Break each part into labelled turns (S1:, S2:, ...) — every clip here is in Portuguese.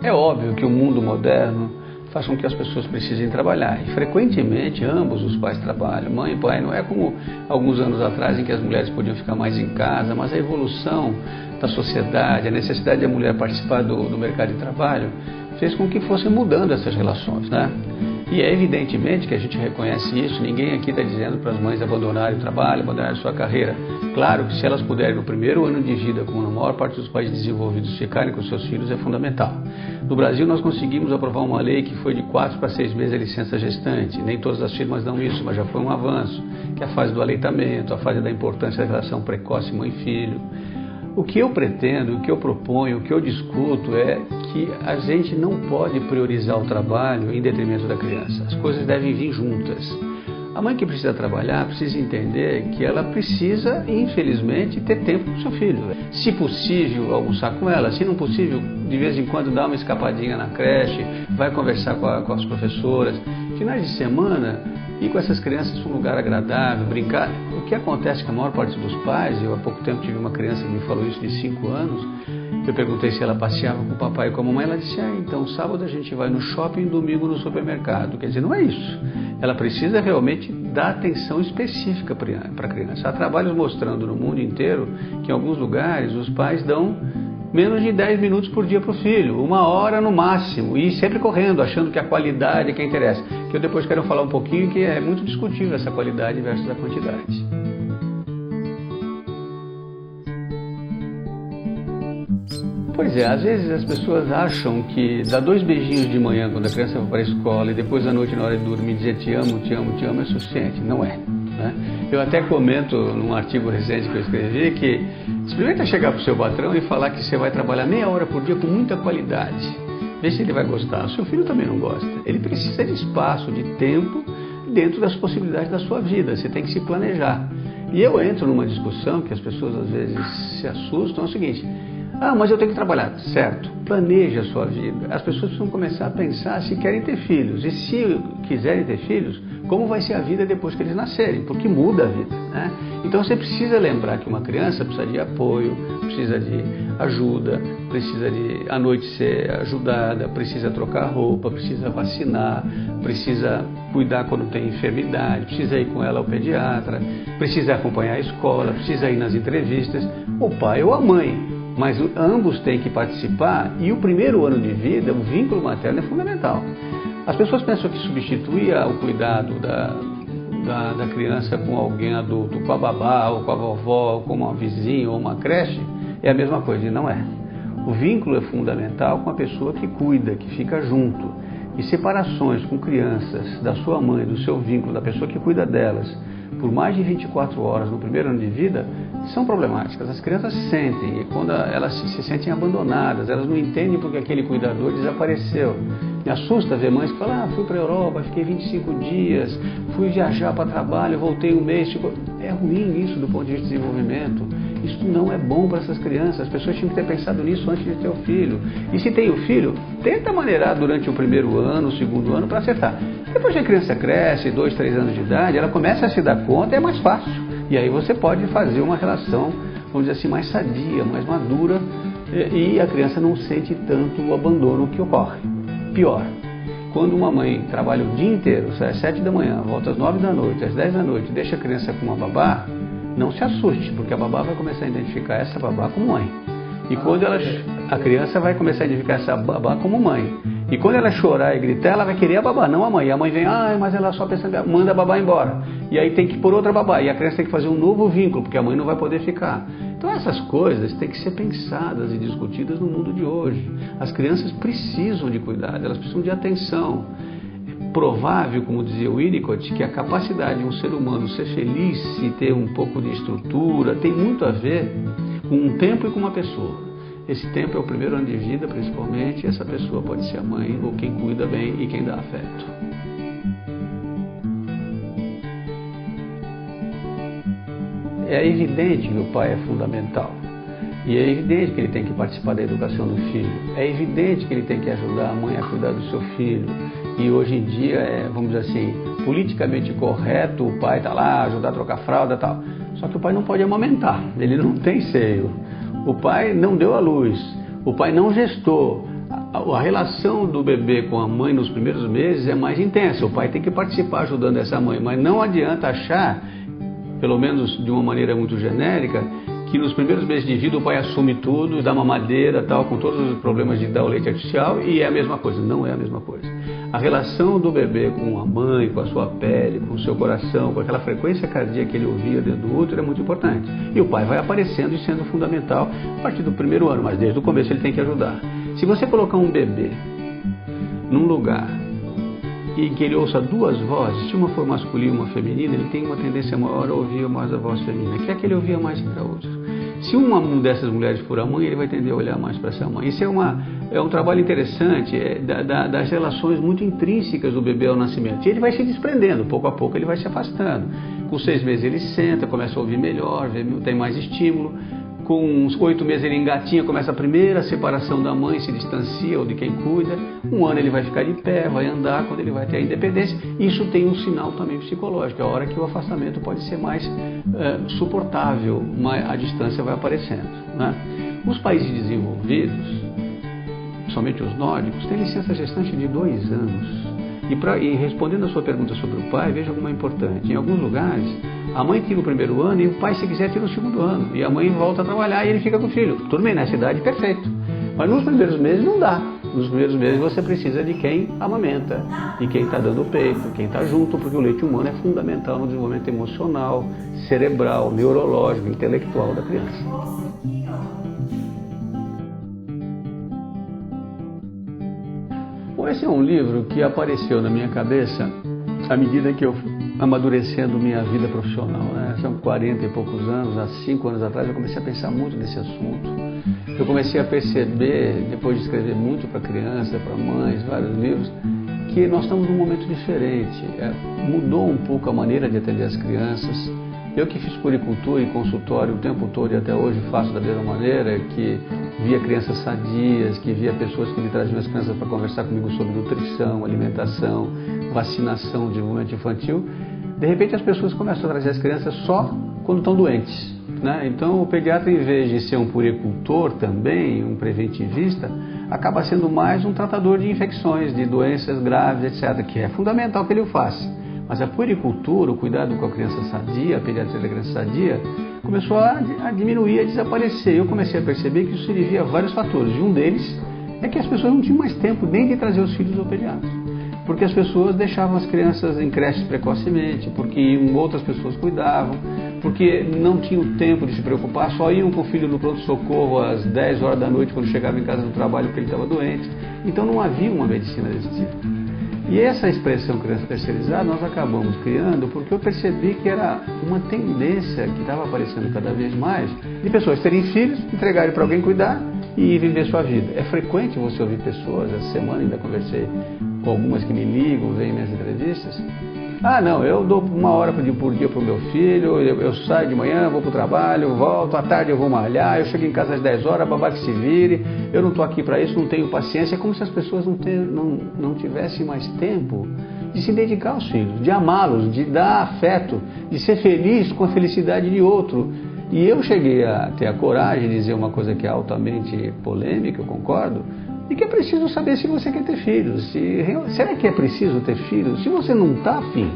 S1: É óbvio que o mundo moderno faz com que as pessoas precisem trabalhar. E frequentemente ambos os pais trabalham, mãe e pai. Não é como alguns anos atrás em que as mulheres podiam ficar mais em casa, mas a evolução da sociedade, a necessidade da mulher participar do mercado de trabalho, fez com que fossem mudando essas relações, né? E é evidentemente que a gente reconhece isso. Ninguém aqui está dizendo para as mães abandonarem o trabalho, abandonarem sua carreira. Claro que se elas puderem no primeiro ano de vida, como na maior parte dos países desenvolvidos, ficarem com seus filhos, é fundamental. No Brasil nós conseguimos aprovar uma lei que foi de 4 para 6 meses a licença gestante. Nem todas as firmas dão isso, mas já foi um avanço, que é a fase do aleitamento, a fase da importância da relação precoce mãe-filho. O que eu pretendo, o que eu proponho, o que eu discuto é que a gente não pode priorizar o trabalho em detrimento da criança. As coisas devem vir juntas. A mãe que precisa trabalhar precisa entender que ela precisa, infelizmente, ter tempo com o seu filho. Se possível, almoçar com ela. Se não possível, de vez em quando dar uma escapadinha na creche, vai conversar com as professoras. Finais de semana, ir com essas crianças para um lugar agradável, brincar. O que acontece com a maior parte dos pais, eu há pouco tempo tive uma criança que me falou isso de 5 anos, eu perguntei se ela passeava com o papai e com a mamãe, ela disse, então sábado a gente vai no shopping, domingo no supermercado. Quer dizer, não é isso. Ela precisa realmente dar atenção específica para a criança. Há trabalhos mostrando no mundo inteiro que em alguns lugares os pais dão menos de 10 minutos por dia para o filho, 1 hora no máximo, e sempre correndo, achando que a qualidade é que interessa. Que eu depois quero falar um pouquinho, que é muito discutível essa qualidade versus a quantidade. Pois é, às vezes as pessoas acham que dar 2 beijinhos de manhã quando a criança vai para a escola e depois à noite na hora de dormir dizer te amo, te amo, te amo é suficiente. Não é, né? Eu até comento num artigo recente que eu escrevi que experimenta chegar para o seu patrão e falar que você vai trabalhar meia hora por dia com muita qualidade. Vê se ele vai gostar. O seu filho também não gosta. Ele precisa de espaço, de tempo dentro das possibilidades da sua vida. Você tem que se planejar. E eu entro numa discussão que as pessoas às vezes se assustam. É o seguinte: mas eu tenho que trabalhar. Certo, planeje a sua vida. As pessoas precisam começar a pensar se querem ter filhos. E se quiserem ter filhos, como vai ser a vida depois que eles nascerem, porque muda a vida, né? Então você precisa lembrar que uma criança precisa de apoio, precisa de ajuda, precisa de à noite ser ajudada, precisa trocar roupa, precisa vacinar, precisa cuidar quando tem enfermidade, precisa ir com ela ao pediatra, precisa acompanhar a escola, precisa ir nas entrevistas, o pai ou a mãe. Mas ambos têm que participar, e o primeiro ano de vida, o vínculo materno é fundamental. As pessoas pensam que substituir o cuidado da criança com alguém adulto, com a babá, ou com a vovó, ou com uma vizinha, ou uma creche, é a mesma coisa, e não é. O vínculo é fundamental com a pessoa que cuida, que fica junto. E separações com crianças da sua mãe, do seu vínculo, da pessoa que cuida delas, por mais de 24 horas no primeiro ano de vida, são problemáticas. As crianças sentem, e quando elas se sentem abandonadas, elas não entendem porque aquele cuidador desapareceu. Me assusta ver mães que falam, fui para a Europa, fiquei 25 dias, fui viajar para trabalho, voltei um mês. É ruim isso do ponto de vista de desenvolvimento. Isso não é bom para essas crianças. As pessoas tinham que ter pensado nisso antes de ter o filho. E se tem o filho, tenta maneirar durante o primeiro ano, o segundo ano, para acertar. Depois que a criança cresce, 2, 3 anos de idade, ela começa a se dar conta e é mais fácil. E aí você pode fazer uma relação, vamos dizer assim, mais sadia, mais madura, e a criança não sente tanto o abandono que ocorre. Pior, quando uma mãe trabalha o dia inteiro, sai às 7 da manhã, volta às 9 da noite, às 10 da noite, deixa a criança com uma babá, não se assuste, porque a babá vai começar a identificar essa babá como mãe. E quando a criança vai começar a identificar essa babá como mãe. E quando ela chorar e gritar, ela vai querer a babá, não a mãe. E a mãe vem, mas ela só pensa, manda a babá embora. E aí tem que pôr outra babá. E a criança tem que fazer um novo vínculo, porque a mãe não vai poder ficar. Então essas coisas têm que ser pensadas e discutidas no mundo de hoje. As crianças precisam de cuidado, elas precisam de atenção. É provável, como dizia o Winnicott, que a capacidade de um ser humano ser feliz e ter um pouco de estrutura tem muito a ver com um tempo e com uma pessoa. Esse tempo é o primeiro ano de vida, principalmente, e essa pessoa pode ser a mãe ou quem cuida bem e quem dá afeto. É evidente que o pai é fundamental. E é evidente que ele tem que participar da educação do filho. É evidente que ele tem que ajudar a mãe a cuidar do seu filho. E hoje em dia vamos dizer assim, politicamente correto, o pai está lá, ajudar a trocar fralda e tal. Só que o pai não pode amamentar, ele não tem seio. O pai não deu à luz, o pai não gestou. A relação do bebê com a mãe nos primeiros meses é mais intensa. O pai tem que participar ajudando essa mãe, mas não adianta achar, pelo menos de uma maneira muito genérica, que nos primeiros meses de vida o pai assume tudo, dá mamadeira, tal, com todos os problemas de dar o leite artificial, e é a mesma coisa. Não é a mesma coisa. A relação do bebê com a mãe, com a sua pele, com o seu coração, com aquela frequência cardíaca que ele ouvia dentro do útero é muito importante. E o pai vai aparecendo e sendo fundamental a partir do primeiro ano, mas desde o começo ele tem que ajudar. Se você colocar um bebê num lugar e que ele ouça duas vozes, se uma for masculina e uma feminina, ele tem uma tendência maior a ouvir mais a voz feminina, que é que ele ouvia mais que a outra. Se uma dessas mulheres for a mãe, ele vai tender a olhar mais para essa mãe. Isso é um trabalho interessante das relações muito intrínsecas do bebê ao nascimento. E ele vai se desprendendo, pouco a pouco ele vai se afastando. Com 6 meses ele senta, começa a ouvir melhor, tem mais estímulo. Com uns 8 meses ele engatinha, começa a primeira separação da mãe, se distancia ou de quem cuida. 1 ano ele vai ficar de pé, vai andar, quando ele vai ter a independência. Isso tem um sinal também psicológico, é a hora que o afastamento pode ser mais suportável, mas a distância vai aparecendo, né? Os países desenvolvidos, somente os nórdicos, têm licença gestante de 2 anos. E respondendo a sua pergunta sobre o pai, veja como é importante. Em alguns lugares, a mãe tira o primeiro ano e o pai, se quiser, tira o segundo ano. E a mãe volta a trabalhar e ele fica com o filho. Tudo bem, nessa idade, perfeito. Mas nos primeiros meses não dá. Nos primeiros meses você precisa de quem amamenta, de quem está dando o peito, quem está junto, porque o leite humano é fundamental no desenvolvimento emocional, cerebral, neurológico, intelectual da criança. Bom, esse é um livro que apareceu na minha cabeça à medida que eu amadurecendo minha vida profissional, né? São 40 e poucos anos, há 5 anos atrás eu comecei a pensar muito nesse assunto. Eu comecei a perceber, depois de escrever muito para criança, para mães, vários livros, que nós estamos num momento diferente. Mudou um pouco a maneira de atender as crianças. Eu que fiz puericultura e consultório o tempo todo e até hoje faço da mesma maneira, que via crianças sadias, que via pessoas que me traziam as crianças para conversar comigo sobre nutrição, alimentação, vacinação, desenvolvimento infantil. De repente as pessoas começam a trazer as crianças só quando estão doentes, né? Então o pediatra, em vez de ser um puericultor também, um preventivista, acaba sendo mais um tratador de infecções, de doenças graves, etc., que é fundamental que ele o faça. Mas a puericultura, o cuidado com a criança sadia, a pediatria da criança sadia, começou a diminuir, a desaparecer. Eu comecei a perceber que isso se devia a vários fatores. E um deles é que as pessoas não tinham mais tempo nem de trazer os filhos ao pediatra. Porque as pessoas deixavam as crianças em creches precocemente, porque outras pessoas cuidavam, porque não tinham tempo de se preocupar, só iam com o filho no pronto-socorro às 10 horas da noite quando chegava em casa do trabalho porque ele estava doente. Então não havia uma medicina desse tipo. E essa expressão criança terceirizada nós acabamos criando porque eu percebi que era uma tendência que estava aparecendo cada vez mais de pessoas terem filhos, entregarem para alguém cuidar e viver sua vida. É frequente você ouvir pessoas, essa semana ainda conversei com algumas que me ligam, veem minhas entrevistas. Ah, não, eu dou 1 hora por dia para o meu filho, eu saio de manhã, vou para o trabalho, volto, à tarde eu vou malhar, eu chego em casa às 10 horas, babá que se vire, eu não estou aqui para isso, não tenho paciência. É como se as pessoas não tivessem mais tempo de se dedicar aos filhos, de amá-los, de dar afeto, de ser feliz com a felicidade de outro. E eu cheguei a ter a coragem de dizer uma coisa que é altamente polêmica, eu concordo, e que é preciso saber se você quer ter filhos. Será que é preciso ter filhos? Se você não está afim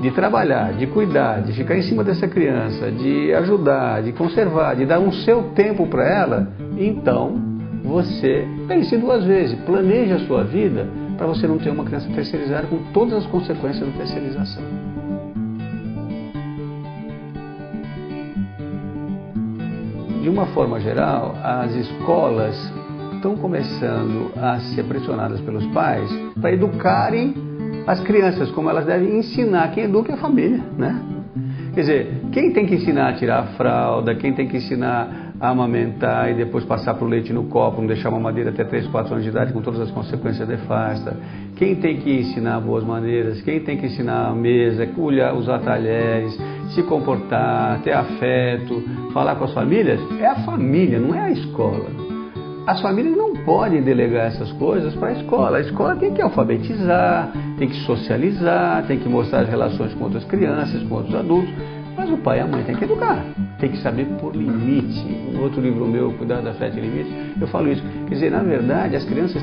S1: de trabalhar, de cuidar, de ficar em cima dessa criança, de ajudar, de conservar, de dar um seu tempo para ela, então você pense 2 vezes, planeje a sua vida para você não ter uma criança terceirizada com todas as consequências da terceirização. De uma forma geral, as escolas estão começando a ser pressionadas pelos pais para educarem as crianças, como elas devem ensinar. Quem educa é a família, né? Quer dizer, quem tem que ensinar a tirar a fralda, quem tem que ensinar a amamentar e depois passar para o leite no copo, não deixar uma mamadeira até 3, 4 anos de idade com todas as consequências nefastas, quem tem que ensinar boas maneiras, quem tem que ensinar a mesa, usar talheres, se comportar, ter afeto, falar com as famílias, é a família, não é a escola. As famílias não podem delegar essas coisas para a escola. A escola tem que alfabetizar, tem que socializar, tem que mostrar as relações com outras crianças, com outros adultos. Mas o pai e a mãe têm que educar, tem que saber pôr limite. Um outro livro meu, Cuidar da Afeto e Limite, eu falo isso. Quer dizer, na verdade, as crianças